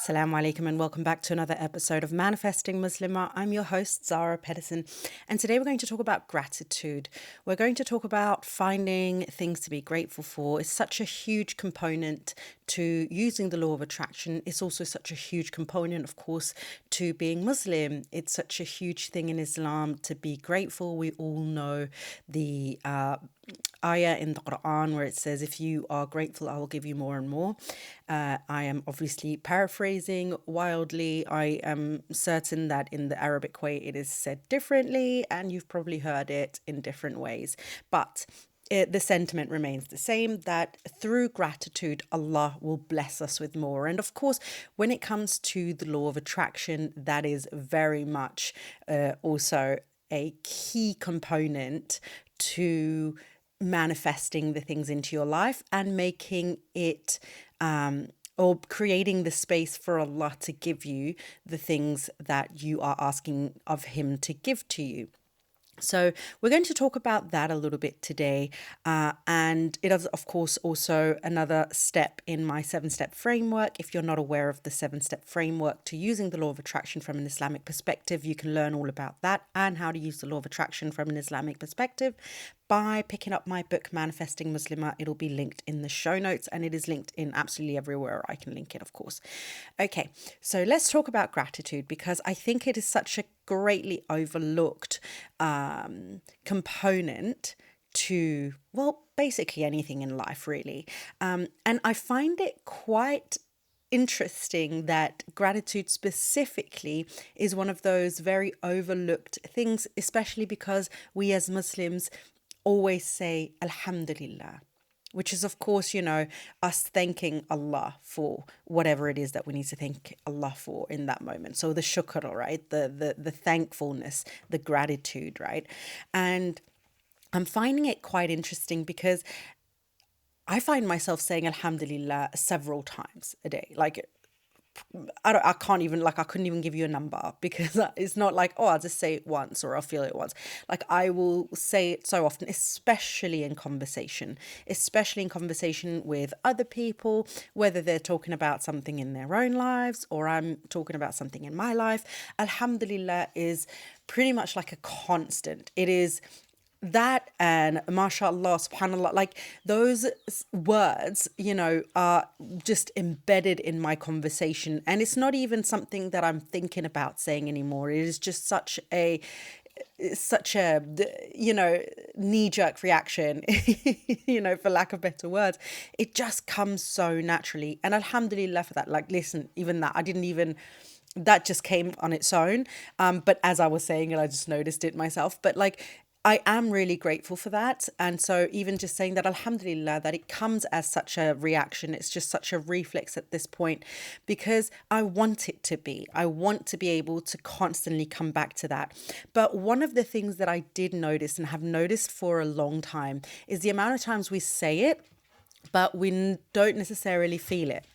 Assalamu alaikum and welcome back to another episode of Manifesting Muslimah. I'm your host, Zara Pedersen, and today we're going to talk about gratitude. We're going to talk about finding things to be grateful for. It's such a huge component to using the law of attraction. It's also such a huge component, of course, to being Muslim. It's such a huge thing in Islam to be grateful. We all know the ayah in the Quran where it says, if you are grateful, I will give you more and more. I am obviously paraphrasing wildly. I am certain that in the Arabic way it is said differently, and you've probably heard it in different ways. But the sentiment remains the same, that through gratitude, Allah will bless us with more. And of course, when it comes to the law of attraction, that is very much also a key component to manifesting the things into your life and making it or creating the space for Allah to give you the things that you are asking of Him to give to you. So we're going to talk about that a little bit today. And it is, of course, also another step in my 7-step framework. If you're not aware of the 7-step framework to using the law of attraction from an Islamic perspective, you can learn all about that and how to use the law of attraction from an Islamic perspective by picking up my book, Manifesting Muslimah. It'll be linked in the show notes, and it is linked in absolutely everywhere I can link it, of course. Okay, so let's talk about gratitude, because I think it is such a greatly overlooked component to, well, basically anything in life, really. And I find it quite interesting that gratitude specifically is one of those very overlooked things, especially because we as Muslims always say Alhamdulillah, which is, of course, us thanking Allah for whatever it is that we need to thank Allah for in that moment. So the shukr, right? The thankfulness, the gratitude, right? And I'm finding it quite interesting because I find myself saying Alhamdulillah several times a day. Like, I couldn't even give you a number, because it's not like, oh, I'll just say it once or I'll feel it once. Like, I will say it so often, especially in conversation with other people, whether they're talking about something in their own lives or I'm talking about something in my life. Alhamdulillah is pretty much like a constant. It is that, and mashallah, subhanallah, like those words, are just embedded in my conversation. And it's not even something that I'm thinking about saying anymore. It is just such a knee-jerk reaction, for lack of better words. It just comes so naturally. And alhamdulillah for that. Like, listen, even that, that just came on its own. But as I was saying it, I just noticed it myself. But like, I am really grateful for that. And so even just saying that, alhamdulillah, that it comes as such a reaction, it's just such a reflex at this point, because I want it to be. I want to be able to constantly come back to that. But one of the things that I did notice and have noticed for a long time is the amount of times we say it, but we don't necessarily feel it.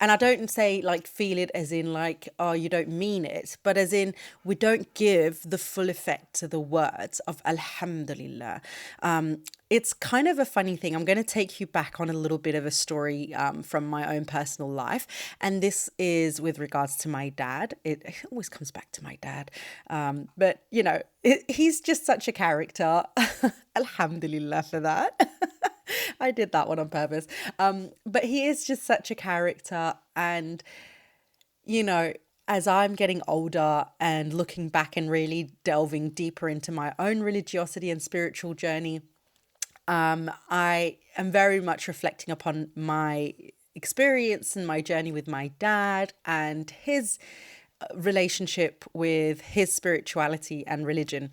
And I don't say like feel it as in like, oh, you don't mean it, but as in we don't give the full effect to the words of Alhamdulillah. It's kind of a funny thing. I'm going to take you back on a little bit of a story from my own personal life. And this is with regards to my dad. It always comes back to my dad. But, he's just such a character. Alhamdulillah for that. I did that one on purpose. But he is just such a character. And, as I'm getting older and looking back and really delving deeper into my own religiosity and spiritual journey, I am very much reflecting upon my experience and my journey with my dad and his relationship with his spirituality and religion.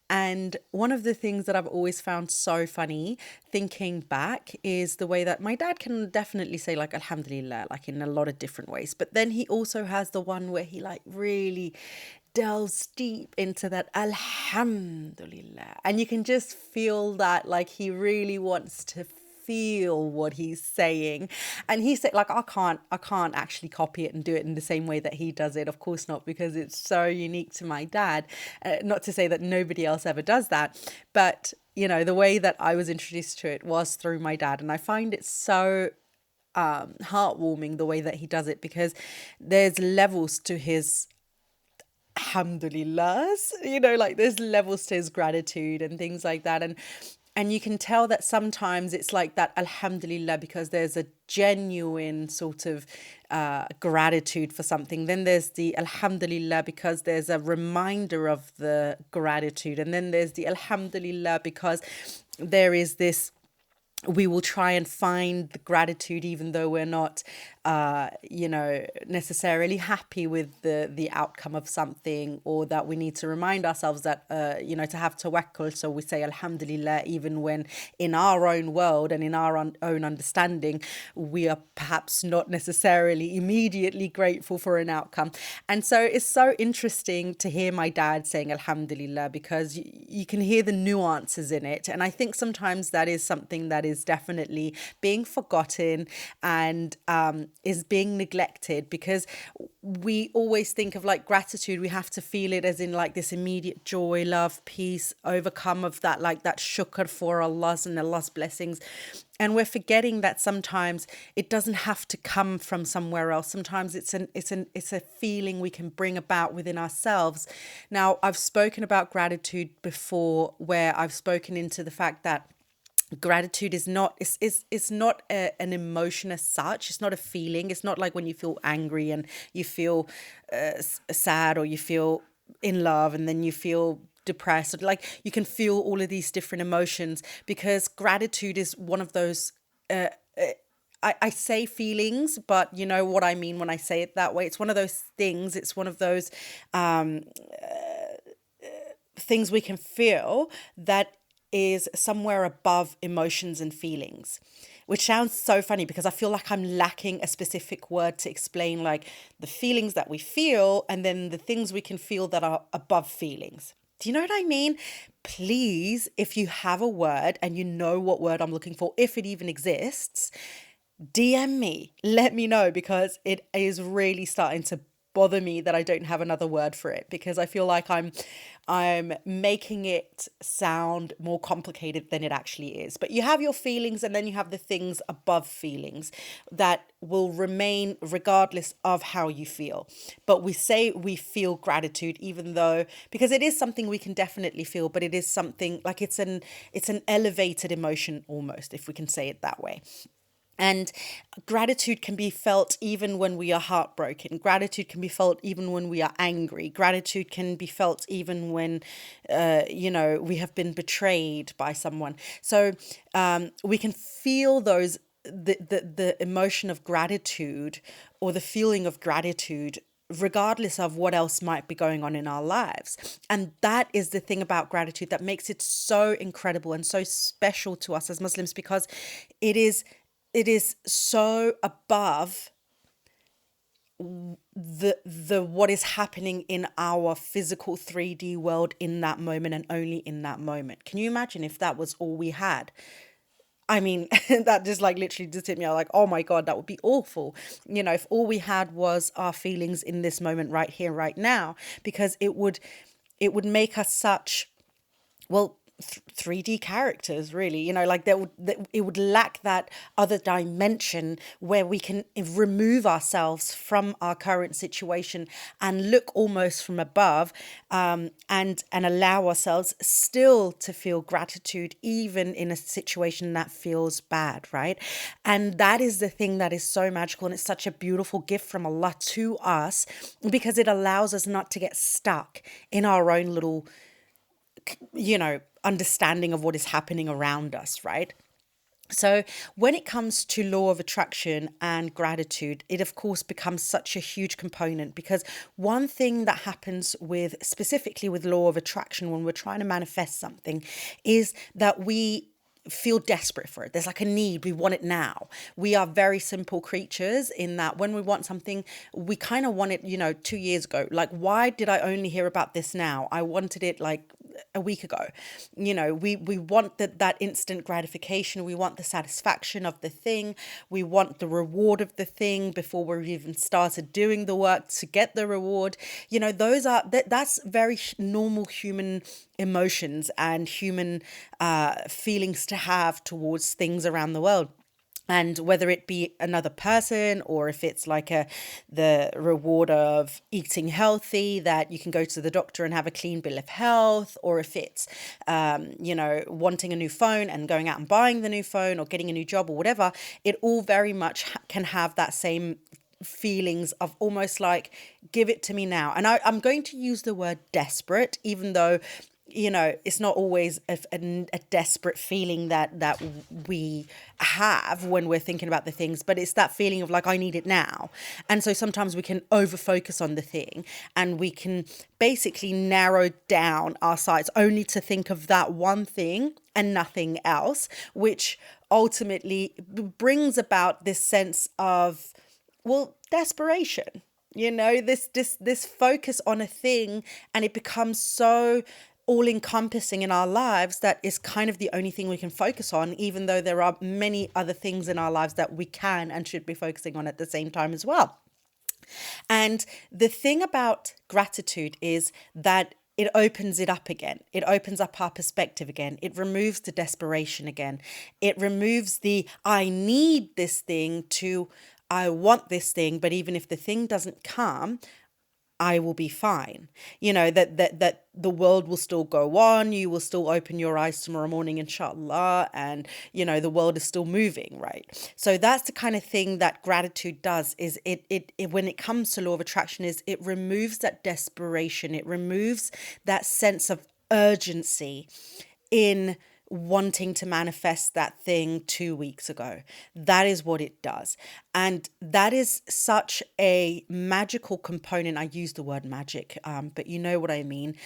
And one of the things that I've always found so funny thinking back is the way that my dad can definitely say like Alhamdulillah, like in a lot of different ways. But then he also has the one where he like really delves deep into that Alhamdulillah. And you can just feel that like he really wants to feel what he's saying. And he said, like, I can't actually copy it and do it in the same way that he does it. Of course not, because it's so unique to my dad. Not to say that nobody else ever does that, but the way that I was introduced to it was through my dad. And I find it so heartwarming the way that he does it, because there's levels to his alhamdulillahs, like there's levels to his gratitude and things like that. And you can tell that sometimes it's like that alhamdulillah because there's a genuine sort of gratitude for something. Then there's the alhamdulillah because there's a reminder of the gratitude. And then there's the alhamdulillah because there is this, we will try and find the gratitude even though we're not necessarily happy with the outcome of something, or that we need to remind ourselves that to have tawakkul. So we say alhamdulillah even when in our own world and in our own understanding we are perhaps not necessarily immediately grateful for an outcome. And so it's so interesting to hear my dad saying alhamdulillah, because you can hear the nuances in it. And I think sometimes that is something that is definitely being forgotten and is being neglected, because we always think of like gratitude, we have to feel it as in like this immediate joy, love, peace, overcome of that, like that shukr for Allah's and Allah's blessings. And we're forgetting that sometimes it doesn't have to come from somewhere else. Sometimes it's a feeling we can bring about within ourselves. Now, I've spoken about gratitude before, where I've spoken into the fact that gratitude is not an emotion as such. It's not a feeling. It's not like when you feel angry and you feel sad, or you feel in love and then you feel depressed. Like you can feel all of these different emotions, because gratitude is one of those I say feelings, but you know what I mean when I say it that way. It's one of those things. It's one of those things we can feel that is somewhere above emotions and feelings, which sounds so funny because I feel like I'm lacking a specific word to explain like the feelings that we feel and then the things we can feel that are above feelings. Do you know what I mean? Please, if you have a word and you know what word I'm looking for, if it even exists, DM me, let me know, because it is really starting to bother me that I don't have another word for it, because I feel like I'm making it sound more complicated than it actually is. But you have your feelings, and then you have the things above feelings that will remain regardless of how you feel. But we say we feel gratitude, even though, because it is something we can definitely feel, but it is something like it's an elevated emotion almost, if we can say it that way. And gratitude can be felt even when we are heartbroken. Gratitude can be felt even when we are angry. Gratitude can be felt even when, we have been betrayed by someone. So we can feel the emotion of gratitude, or the feeling of gratitude, regardless of what else might be going on in our lives. And that is the thing about gratitude that makes it so incredible and so special to us as Muslims, because it is so above the what is happening in our physical 3D world in that moment, and only in that moment. Can you imagine if that was all we had? I mean, that just like literally just hit me out like, oh my God, that would be awful. If all we had was our feelings in this moment right here, right now, because it would make us such, well, 3D characters, really, like it would lack that other dimension where we can remove ourselves from our current situation and look almost from above, and allow ourselves still to feel gratitude even in a situation that feels bad, right? And that is the thing that is so magical, and it's such a beautiful gift from Allah to us, because it allows us not to get stuck in our own little understanding of what is happening around us, right? So when it comes to law of attraction and gratitude, it of course becomes such a huge component, because one thing that happens specifically with law of attraction when we're trying to manifest something is that we feel desperate for it. There's like a need. We want it now. We are very simple creatures in that when we want something, we kind of want it, 2 years ago. Like, why did I only hear about this now? I wanted it like a week ago. We want that instant gratification. We want the satisfaction of the thing. We want the reward of the thing before we've even started doing the work to get the reward. That's very normal human emotions and human feelings to have towards things around the world. And whether it be another person, or if it's like the reward of eating healthy, that you can go to the doctor and have a clean bill of health, or if it's wanting a new phone and going out and buying the new phone, or getting a new job, or whatever, it all very much can have that same feelings of almost like, give it to me now. And I'm going to use the word desperate, even though it's not always a desperate feeling that we have when we're thinking about the things, but it's that feeling of like, I need it now. And so sometimes we can over focus on the thing, and we can basically narrow down our sights only to think of that one thing and nothing else, which ultimately brings about this sense of, well, desperation. This focus on a thing, and it becomes so all encompassing in our lives that is kind of the only thing we can focus on, even though there are many other things in our lives that we can and should be focusing on at the same time as well. And the thing about gratitude is that it opens it up again. It opens up our perspective again. It removes the desperation again. It removes the I need this thing to I want this thing, but even if the thing doesn't come, I will be fine. That the world will still go on. You will still open your eyes tomorrow morning, inshallah, and the world is still moving, right? So that's the kind of thing that gratitude does. Is it when it comes to law of attraction, is it removes that desperation. It removes that sense of urgency in wanting to manifest that thing 2 weeks ago. That is what it does. And that is such a magical component. I use the word magic, but you know what I mean,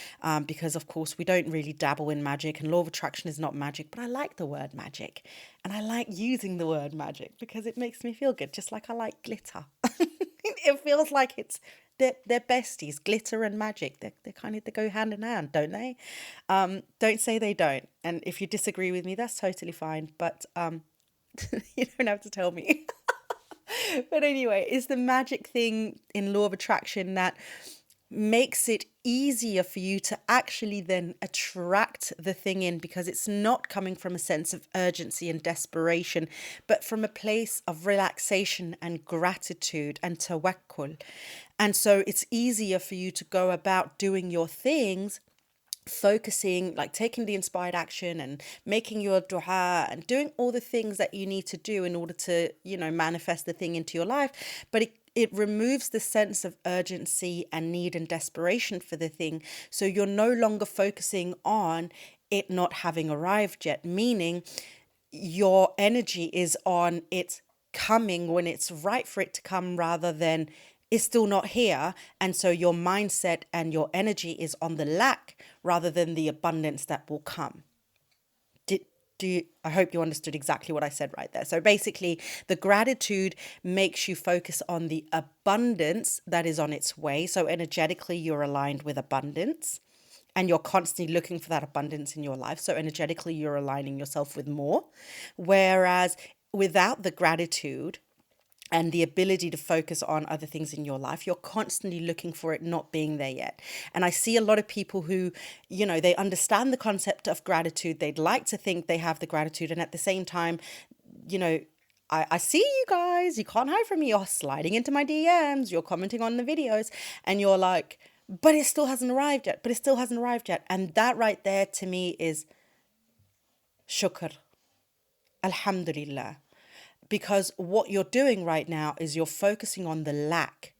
because of course we don't really dabble in magic, and law of attraction is not magic, but I like the word magic, and I like using the word magic because it makes me feel good, just like I like glitter. It feels like they're besties. Glitter and magic, they go hand in hand, don't they? Don't say they don't. And if you disagree with me, that's totally fine. But you don't have to tell me. But anyway, it's the magic thing in law of attraction that makes it easier for you to actually then attract the thing in, because it's not coming from a sense of urgency and desperation, but from a place of relaxation and gratitude and tawakkul. And so it's easier for you to go about doing your things, focusing, like taking the inspired action and making your dua and doing all the things that you need to do in order to, manifest the thing into your life. But it removes the sense of urgency and need and desperation for the thing. So you're no longer focusing on it not having arrived yet, meaning your energy is on it coming when it's right for it to come, rather than it's still not here. And so your mindset and your energy is on the lack rather than the abundance that will come. I hope you understood exactly what I said right there. So basically, the gratitude makes you focus on the abundance that is on its way. So energetically, you're aligned with abundance, and you're constantly looking for that abundance in your life. So energetically, you're aligning yourself with more. Whereas without the gratitude and the ability to focus on other things in your life, you're constantly looking for it not being there yet. And I see a lot of people who, they understand the concept of gratitude. They'd like to think they have the gratitude. And at the same time, I see you guys, you can't hide from me. You're sliding into my DMs, you're commenting on the videos, and you're like, but it still hasn't arrived yet. But it still hasn't arrived yet. And that right there to me is shukr. Alhamdulillah. Because what you're doing right now is you're focusing on the lack.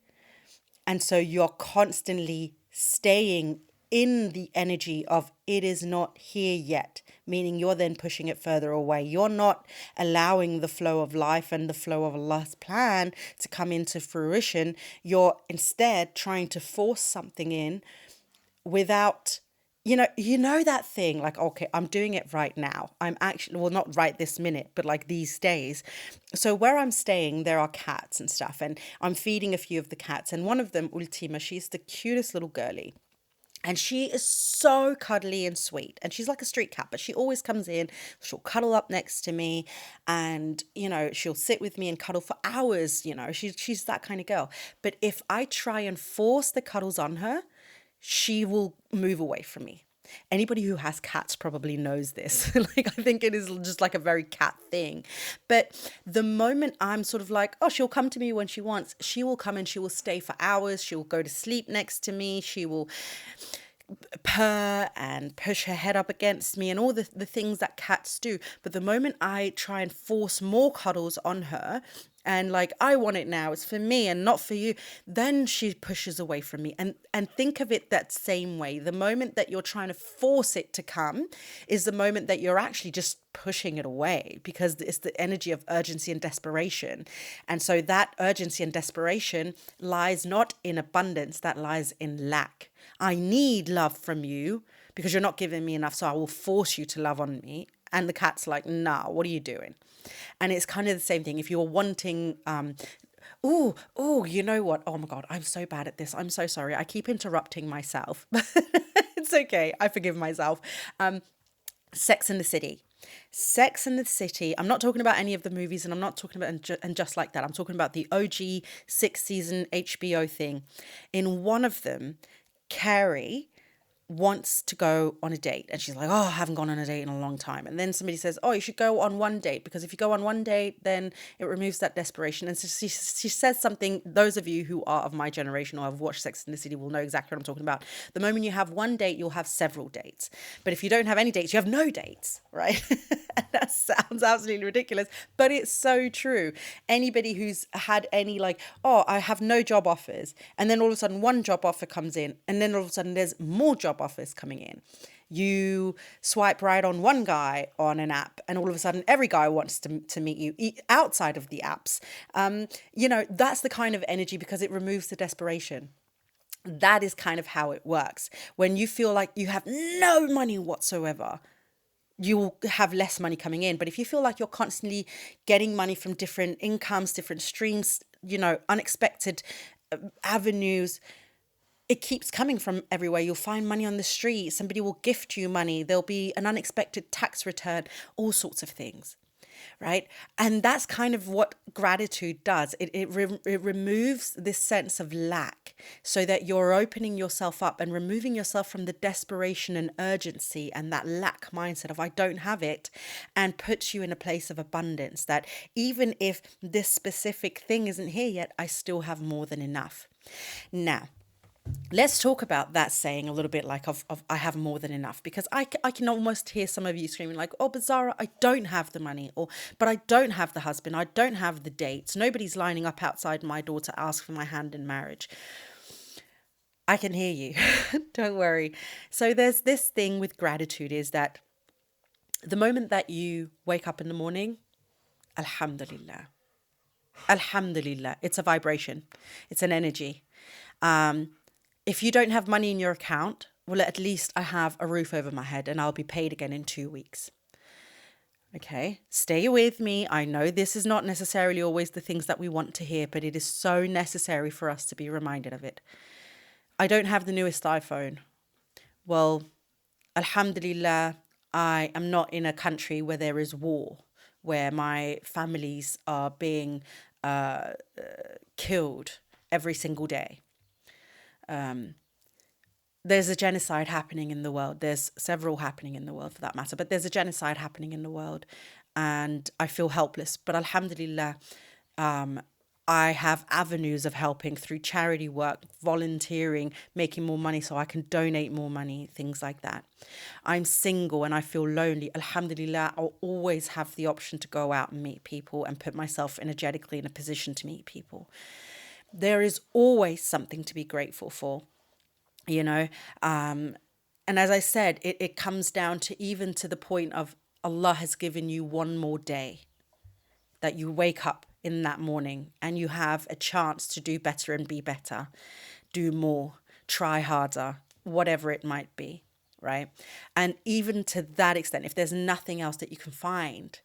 And so you're constantly staying in the energy of it is not here yet, meaning you're then pushing it further away. You're not allowing the flow of life and the flow of Allah's plan to come into fruition. You're instead trying to force something in without that thing, like, okay, I'm doing it right now. I'm actually, well, not right this minute, but like these days. So where I'm staying, there are cats and stuff, and I'm feeding a few of the cats. And one of them, Ultima, she's the cutest little girly. And she is so cuddly and sweet. And she's like a street cat, but she always comes in, she'll cuddle up next to me, and, she'll sit with me and cuddle for hours. She's that kind of girl. But if I try and force the cuddles on her, she will move away from me. Anybody who has cats probably knows this. Like, I think it is just like a very cat thing. But the moment I'm sort of like, oh, she'll come to me when she wants, she will come and she will stay for hours. She will go to sleep next to me. She will purr and push her head up against me and all the things that cats do. But the moment I try and force more cuddles on her and like, I want it now, it's for me and not for you, then she pushes away from me. And think of it that same way. The moment that you're trying to force it to come is the moment that you're actually just pushing it away, because it's the energy of urgency and desperation. And so that urgency and desperation lies not in abundance, that lies in lack. I need love from you because you're not giving me enough, so I will force you to love on me. And the cat's like, nah, what are you doing? And it's kind of the same thing. If you're wanting, you know what? Oh my God, I'm so bad at this. I'm so sorry. I keep interrupting myself. It's okay. I forgive myself. Sex and the City. Sex and the City. I'm not talking about any of the movies, and I'm not talking about and just like that. I'm talking about the OG 6-season HBO thing. In one of them, Carrie wants to go on a date, and she's like, oh, I haven't gone on a date in a long time. And then somebody says, oh, you should go on one date, because if you go on one date, then it removes that desperation. And so she says something, those of you who are of my generation or have watched Sex and the City will know exactly what I'm talking about. The moment you have one date, you'll have several dates. But if you don't have any dates, you have no dates, right? And that sounds absolutely ridiculous, but it's so true. Anybody who's had any like, oh, I have no job offers, and then all of a sudden one job offer comes in, and then all of a sudden there's more job offers coming in. You swipe right on one guy on an app, and all of a sudden every guy wants to meet you outside of the apps. That's the kind of energy, because it removes the desperation. That is kind of how it works. When you feel like you have no money whatsoever, you will have less money coming in. But if you feel like you're constantly getting money from different incomes, different streams, unexpected avenues, it keeps coming from everywhere. You'll find money on the street. Somebody will gift you money. There'll be an unexpected tax return, all sorts of things, right? And that's kind of what gratitude does. It removes this sense of lack, so that you're opening yourself up and removing yourself from the desperation and urgency and that lack mindset of I don't have it, and puts you in a place of abundance, that even if this specific thing isn't here yet, I still have more than enough. Now, let's talk about that saying a little bit, like of I have more than enough, because I can almost hear some of you screaming like, oh, but Zara, I don't have the money, but I don't have the husband, I don't have the dates, nobody's lining up outside my door to ask for my hand in marriage. I can hear you. Don't worry. So there's this thing with gratitude, is that the moment that you wake up in the morning, Alhamdulillah. Alhamdulillah. It's a vibration. It's an energy. If you don't have money in your account, well, at least I have a roof over my head and I'll be paid again in 2 weeks. Okay, stay with me. I know this is not necessarily always the things that we want to hear, but it is so necessary for us to be reminded of it. I don't have the newest iPhone. Well, Alhamdulillah, I am not in a country where there is war, where my families are being killed every single day. There's a genocide happening in the world. There's several happening in the world for that matter, but there's a genocide happening in the world, and I feel helpless. But Alhamdulillah, I have avenues of helping through charity work, volunteering, making more money so I can donate more money, things like that. I'm single and I feel lonely. Alhamdulillah, I'll always have the option to go out and meet people and put myself energetically in a position to meet people. There is always something to be grateful for, and as I said, it comes down to even to the point of Allah has given you one more day, that you wake up in that morning and you have a chance to do better and be better, do more, try harder, whatever it might be, right? And even to that extent, if there's nothing else that you can find,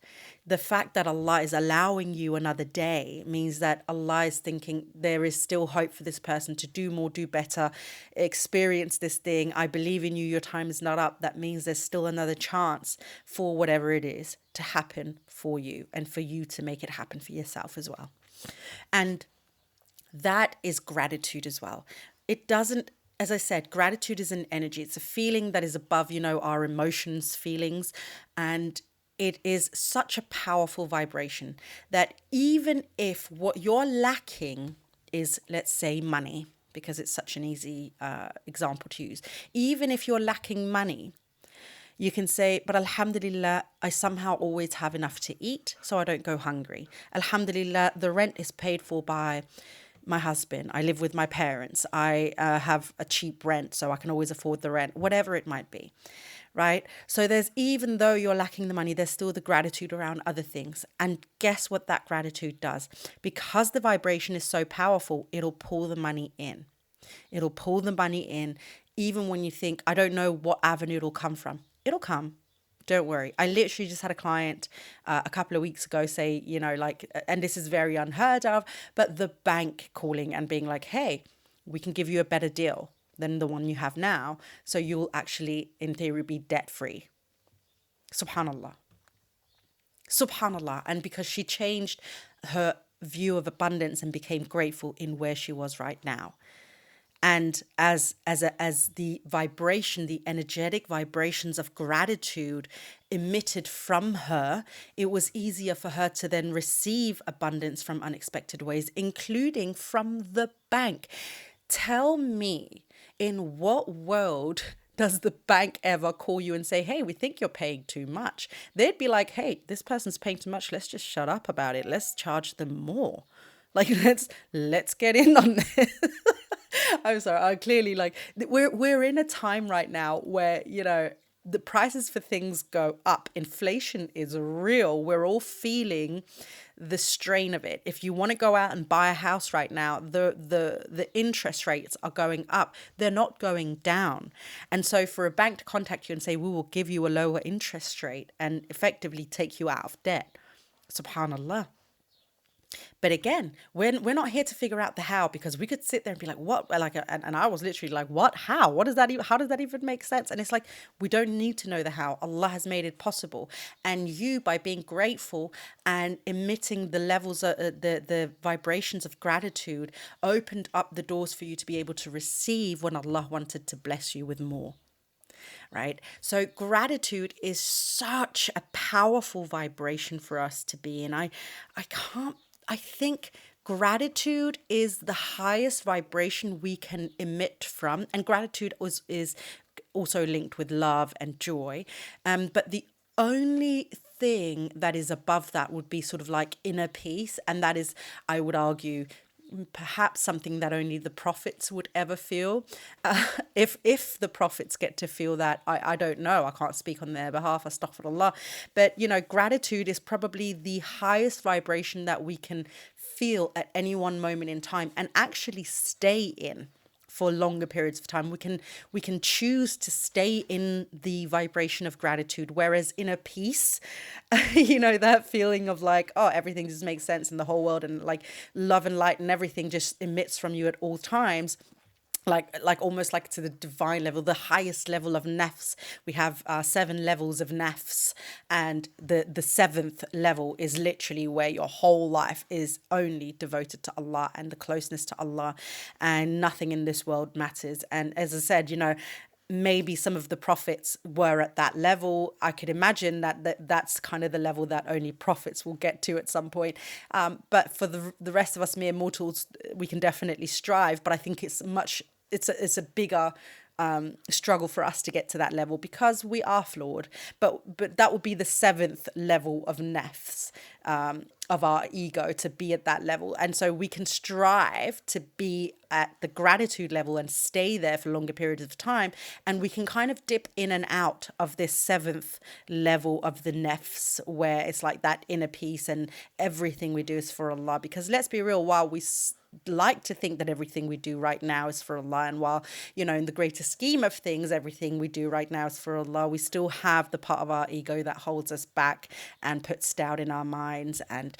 the fact that Allah is allowing you another day means that Allah is thinking there is still hope for this person to do more, do better, experience this thing. I believe in you. Your time is not up. That means there's still another chance for whatever it is to happen for you, and for you to make it happen for yourself as well. And that is gratitude as well. It doesn't as I said, gratitude is an energy. It's a feeling that is above, our emotions, feelings. And it is such a powerful vibration that even if what you're lacking is, let's say, money, because it's such an easy example to use, even if you're lacking money, you can say, but Alhamdulillah, I somehow always have enough to eat, so I don't go hungry. Alhamdulillah, the rent is paid for by my husband. I live with my parents. I have a cheap rent, so I can always afford the rent, whatever it might be, right? So there's, even though you're lacking the money, there's still the gratitude around other things. And guess what that gratitude does? Because the vibration is so powerful, it'll pull the money in. It'll pull the money in, even when you think, I don't know what avenue it'll come from. It'll come. Don't worry. I literally just had a client a couple of weeks ago say, and this is very unheard of, but the bank calling and being like, hey, we can give you a better deal than the one you have now. So you'll actually, in theory, be debt free. Subhanallah. Subhanallah. And because she changed her view of abundance and became grateful in where she was right now. And as the vibration, the energetic vibrations of gratitude emitted from her, it was easier for her to then receive abundance from unexpected ways, including from the bank. Tell me, in what world does the bank ever call you and say, hey, we think you're paying too much? They'd be like, hey, this person's paying too much. Let's just shut up about it. Let's charge them more. Like, let's get in on this. I'm sorry. I clearly we're in a time right now where, the prices for things go up. Inflation is real. We're all feeling the strain of it. If you want to go out and buy a house right now, the interest rates are going up. They're not going down. And so for a bank to contact you and say, we will give you a lower interest rate and effectively take you out of debt. Subhanallah. But again, we're not here to figure out the how, because we could sit there and be like, what? And I was literally like, what? How? What does that even? How does that even make sense? And it's like, we don't need to know the how. Allah has made it possible, and you, by being grateful and emitting the levels of the vibrations of gratitude, opened up the doors for you to be able to receive when Allah wanted to bless you with more. Right? So gratitude is such a powerful vibration for us to be in. I think gratitude is the highest vibration we can emit from, and gratitude is also linked with love and joy. But the only thing that is above that would be sort of like inner peace, and that is, I would argue, perhaps something that only the prophets would ever feel. If the prophets get to feel that, I don't know. I can't speak on their behalf, astaghfirullah. But, gratitude is probably the highest vibration that we can feel at any one moment in time and actually stay in for longer periods of time. We can choose to stay in the vibration of gratitude, whereas inner peace, that feeling of like, oh, everything just makes sense in the whole world, and like love and light and everything just emits from you at all times. Like almost like to the divine level, the highest level of nafs. We have 7 levels of nafs, and the 7th level is literally where your whole life is only devoted to Allah and the closeness to Allah, and nothing in this world matters. And as I said, maybe some of the prophets were at that level. I could imagine that's kind of the level that only prophets will get to at some point. But for the rest of us mere mortals, we can definitely strive. But I think it's a bigger struggle for us to get to that level because we are flawed. But that would be the 7th level of nafs, of our ego, to be at that level. And so we can strive to be at the gratitude level and stay there for longer periods of time. And we can kind of dip in and out of this 7th level of the nafs, where it's like that inner peace and everything we do is for Allah. Because let's be real, while we like to think that everything we do right now is for Allah, and while, in the greater scheme of things, everything we do right now is for Allah, we still have the part of our ego that holds us back and puts doubt in our minds and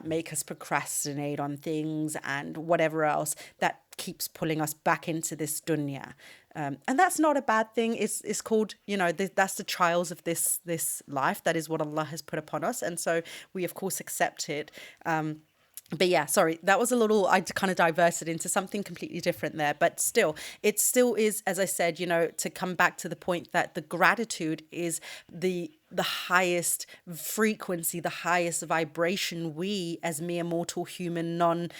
make us procrastinate on things and whatever else that keeps pulling us back into this dunya. And that's not a bad thing. It's called, that's the trials of this life. That is what Allah has put upon us. And so we, of course, accept it. But yeah, sorry, that was a little, I kind of diverted into something completely different there. But still, it still is, as I said, to come back to the point that the gratitude is the highest frequency, the highest vibration we as mere mortal human non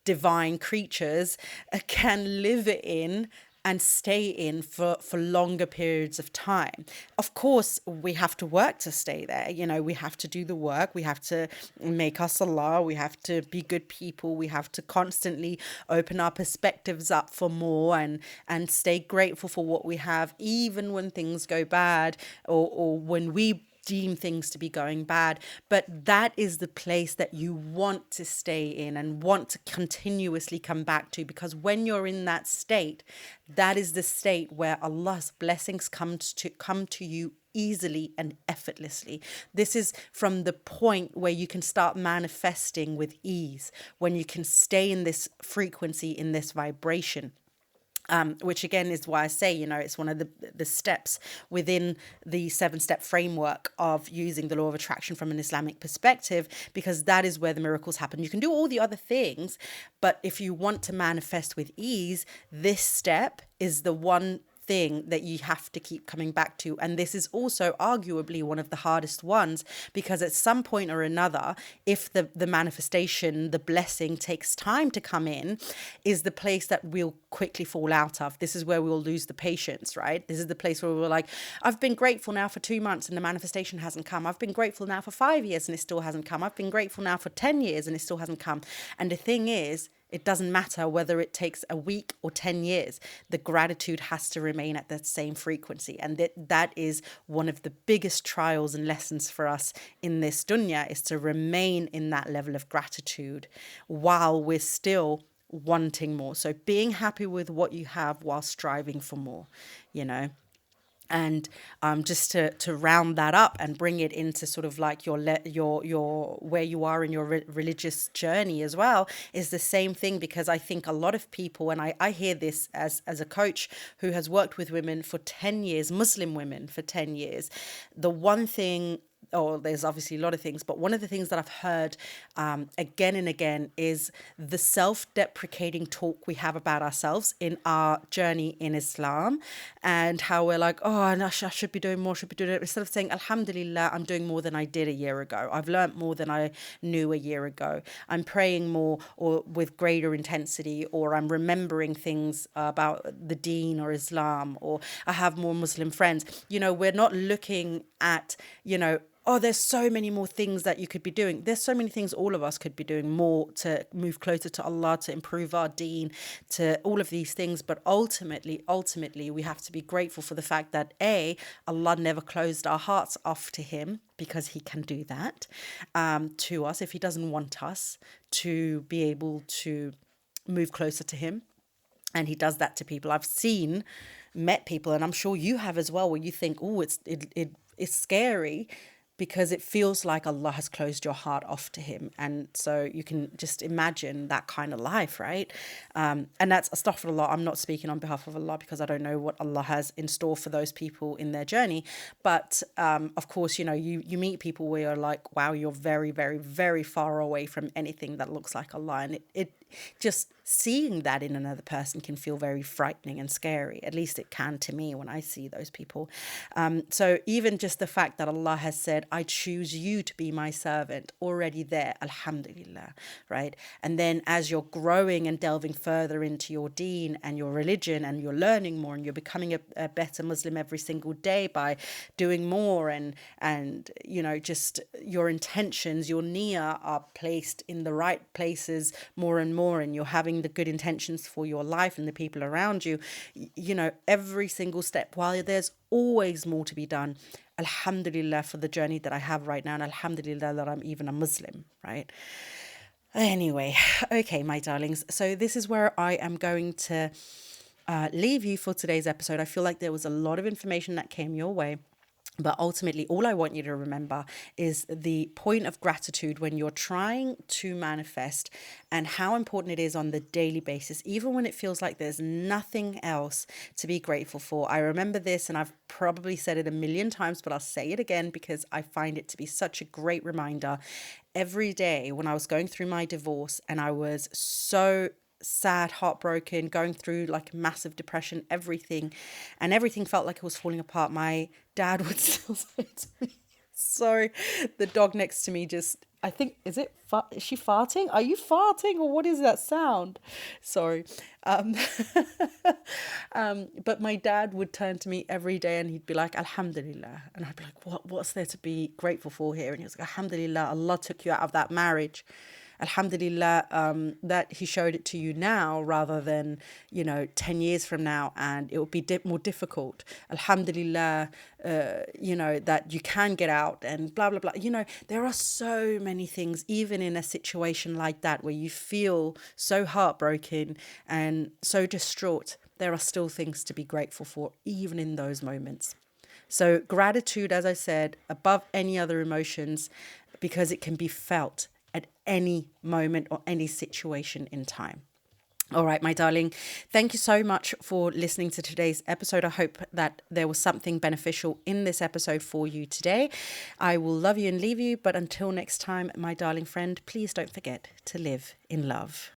divine creatures can live in and stay in for longer periods of time. Of course, we have to work to stay there. We have to do the work. We have to make our salah. We have to be good people. We have to constantly open our perspectives up for more and stay grateful for what we have, even when things go bad or when we deem things to be going bad. But that is the place that you want to stay in and want to continuously come back to, because when you're in that state, that is the state where Allah's blessings come to you easily and effortlessly. This is from the point where you can start manifesting with ease, when you can stay in this frequency, in this vibration. Which again is why I say, it's one of the steps within the 7-step framework of using the law of attraction from an Islamic perspective, because that is where the miracles happen. You can do all the other things, but if you want to manifest with ease, this step is the one thing that you have to keep coming back to. And this is also arguably one of the hardest ones, because at some point or another, if the manifestation, the blessing takes time to come in, is the place that we'll quickly fall out of. This is where we'll lose the patience, right? This is the place where we're like, I've been grateful now for 2 months and the manifestation hasn't come. I've been grateful now for 5 years and it still hasn't come. I've been grateful now for 10 years and it still hasn't come. And the thing is, it doesn't matter whether it takes a week or 10 years. The gratitude has to remain at that same frequency. And that is one of the biggest trials and lessons for us in this dunya, is to remain in that level of gratitude while we're still wanting more. So being happy with what you have while striving for more, And just to round that up and bring it into sort of like your where you are in your religious journey as well, is the same thing. Because I think a lot of people, and I hear this as a coach who has worked with women for 10 years, Muslim women for 10 years, the one thing, there's obviously a lot of things, but one of the things that I've heard again and again is the self-deprecating talk we have about ourselves in our journey in Islam, and how we're like, I should be doing more, instead of saying, Alhamdulillah, I'm doing more than I did a year ago. I've learned more than I knew a year ago. I'm praying more or with greater intensity, or I'm remembering things about the deen or Islam, or I have more Muslim friends. We're not looking at, there's so many more things that you could be doing. There's so many things all of us could be doing more to move closer to Allah, to improve our deen, to all of these things. But ultimately, we have to be grateful for the fact that Allah never closed our hearts off to Him, because He can do that to us if He doesn't want us to be able to move closer to Him. And He does that to people. I've met people, and I'm sure you have as well, where you think, it's scary, because it feels like Allah has closed your heart off to Him. And so you can just imagine that kind of life, right? And that's astaghfirullah. I'm not speaking on behalf of Allah, because I don't know what Allah has in store for those people in their journey. But of course, you meet people where you're like, wow, you're very, very, very far away from anything that looks like Allah. And it just seeing that in another person can feel very frightening and scary. At least it can to me when I see those people. So even just the fact that Allah has said, I choose you to be my servant, already there, alhamdulillah, right? And then as you're growing and delving further into your deen and your religion, and you're learning more, and you're becoming a better Muslim every single day by doing more, and just your intentions, your niyyah are placed in the right places more and more, and you're having the good intentions for your life and the people around you, every single step, while there's always more to be done, alhamdulillah for the journey that I have right now, and alhamdulillah that I'm even a Muslim, right? Anyway, okay, my darlings, so this is where I am going to leave you for today's episode. I feel like there was a lot of information that came your way. But ultimately, all I want you to remember is the point of gratitude when you're trying to manifest, and how important it is on the daily basis, even when it feels like there's nothing else to be grateful for. I remember this, and I've probably said it a million times, but I'll say it again because I find it to be such a great reminder. every day when I was going through my divorce and I was so sad, heartbroken, going through like massive depression, everything, and everything felt like it was falling apart, my dad would still say to me, sorry, the dog next to me just, I think, is she farting? Are you farting or what is that sound? Sorry. Um, but my dad would turn to me every day and he'd be like, Alhamdulillah. And I'd be like, what's there to be grateful for here? And he was like, Alhamdulillah, Allah took you out of that marriage. Alhamdulillah, that he showed it to you now rather than, 10 years from now, and it will be more difficult. Alhamdulillah, that you can get out and blah, blah, blah. There are so many things, even in a situation like that, where you feel so heartbroken and so distraught. There are still things to be grateful for, even in those moments. So gratitude, as I said, above any other emotions, because it can be felt at any moment or any situation in time. All right, my darling, thank you so much for listening to today's episode. I hope that there was something beneficial in this episode for you today. I will love you and leave you, but until next time, my darling friend, please don't forget to live in love.